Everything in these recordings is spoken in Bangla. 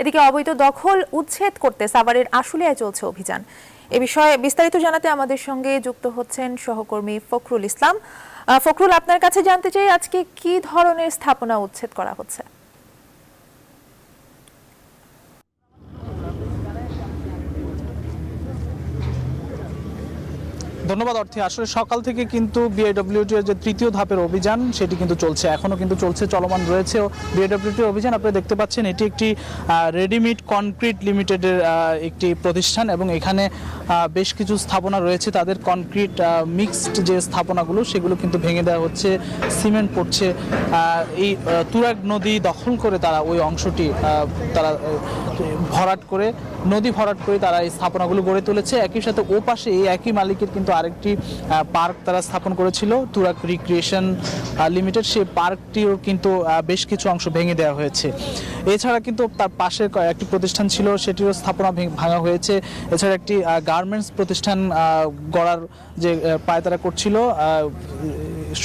এদিকে অবৈধ দখল উচ্ছেদ করতে সাভারের আশুলিয়ায় চলছে অভিযান। এ বিষয়ে বিস্তারিত জানাতে আমাদের সঙ্গে যুক্ত হচ্ছেন সহকর্মী ফখরুল ইসলাম। ফখরুল, আপনার কাছে জানতে চাই আজকে কি ধরনের স্থাপনা উচ্ছেদ করা হচ্ছে? ধন্যবাদ অর্থী। আসলে সকাল থেকে কিন্তু বিআইডব্লিউটি এর যে তৃতীয় ধাপের অভিযান সেটি কিন্তু চলছে, এখনো কিন্তু চলছে, চলমান রয়েছে বিআইডব্লিউটি অভিযান। আপনারা দেখতে পাচ্ছেন এটি একটি রেডিমেড কনক্রিট লিমিটেডের একটি প্রতিষ্ঠান এবং এখানে বেশ কিছু স্থাপনা রয়েছে। তাদের কনক্রিট মিক্সড যে স্থাপনাগুলো সেগুলো কিন্তু ভেঙে দেওয়া হচ্ছে, সিমেন্ট পড়ছে। এই তুরাগ নদী দখল করে তারা ওই অংশটি তারা ভরাট করে নদী ভরাট করে তারা এই স্থাপনাগুলো গড়ে তুলেছে। একই সাথে ও পাশে এই একই মালিকের কিন্তু আরেকটি পার্ক তারা স্থাপন করেছিল, তুরাগ রিক্রিয়েশন লিমিটেড। সেই পার্কটিও কিন্তু বেশ কিছু অংশ ভেঙে দেওয়া হয়েছে। এছাড়া কিন্তু তার পাশে একটি প্রতিষ্ঠান ছিল, সেটিরও স্থাপনা ভাঙা হয়েছে। এছাড়া একটি গার্মেন্টস প্রতিষ্ঠান গড়ার যে পায়তারা করছিল,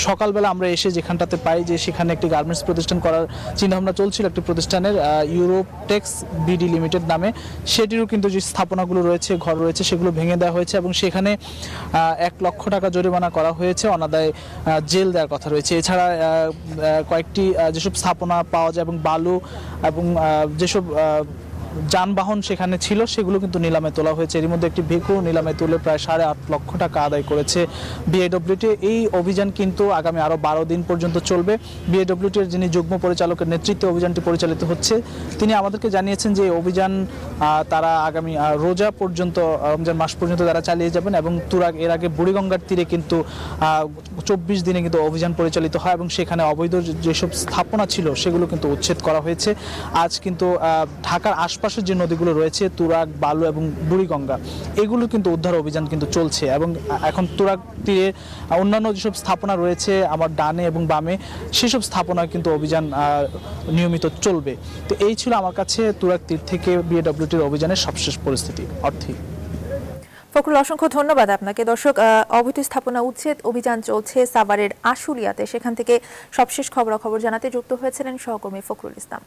সকালবেলা আমরা এসে যেখানটাতে পাই যে সেখানে একটি গার্মেন্টস প্রতিষ্ঠান করার চিন্তাভাবনা চলছিল একটি প্রতিষ্ঠানের, ইউরোপটেক্স বিডি লিমিটেড নামে। সেটিরও কিন্তু যে স্থাপনাগুলো রয়েছে, ঘর রয়েছে, সেগুলো ভেঙে দেওয়া হয়েছে এবং সেখানে 1 লক্ষ টাকা জরিমানা করা হয়েছে, অনাদায়ে জেল দেওয়ার কথা রয়েছে। এছাড়া কয়েকটি যেসব স্থাপনা পাওয়া যায় এবং বালু এবং যেসব যানবাহন সেখানে ছিল সেগুলো কিন্তু নিলামে তোলা হয়েছে। এর মধ্যে একটি ভেকু নিলামে তুলে প্রায় 8.5 লক্ষ টাকা আদায় করেছে বিআইডব্লিউটি। এই অভিযান কিন্তু আগামী আরও 12 দিন পর্যন্ত চলবে। বিআইডব্লিউটির যিনি যুগ্ম পরিচালকের নেতৃত্বে অভিযানটি পরিচালিত হচ্ছে, তিনি আমাদেরকে জানিয়েছেন যে অভিযান তারা আগামী রোজা পর্যন্ত, রমজান মাস পর্যন্ত তারা চালিয়ে যাবেন এবং তুরাগ এর আগে বুড়িগঙ্গার তীরে কিন্তু 24 দিনে কিন্তু অভিযান পরিচালিত হয় এবং সেখানে অবৈধ যেসব স্থাপনা ছিল সেগুলো কিন্তু উচ্ছেদ করা হয়েছে। আজ কিন্তু ঢাকার আশপাশের যে নদীগুলো রয়েছে, তুরাগ, বালু এবং বুড়িগঙ্গা, এগুলো কিন্তু উদ্ধার অভিযান কিন্তু চলছে এবং এখন তুরাগ তীরে অন্যান্য যেসব স্থাপনা রয়েছে আমার ডানে এবং বামে, সেসব স্থাপনা কিন্তু অভিযান নিয়মিত চলবে। তো এই ছিল আমার কাছে তুরাগ তীর থেকে বিআইডব্লিউটির অভিযানের সবশেষ পরিস্থিতি। অর্থী। ফখরুল, অসংখ্য ধন্যবাদ আপনাকে। দর্শক, অবৈধ স্থাপনা উচ্ছেদ অভিযান চলছে সাভারের আশুলিয়াতে, সেখান থেকে সবশেষ খবরাখবর জানাতে যুক্ত হয়েছিলেন সহকর্মী ফখরুল ইসলাম।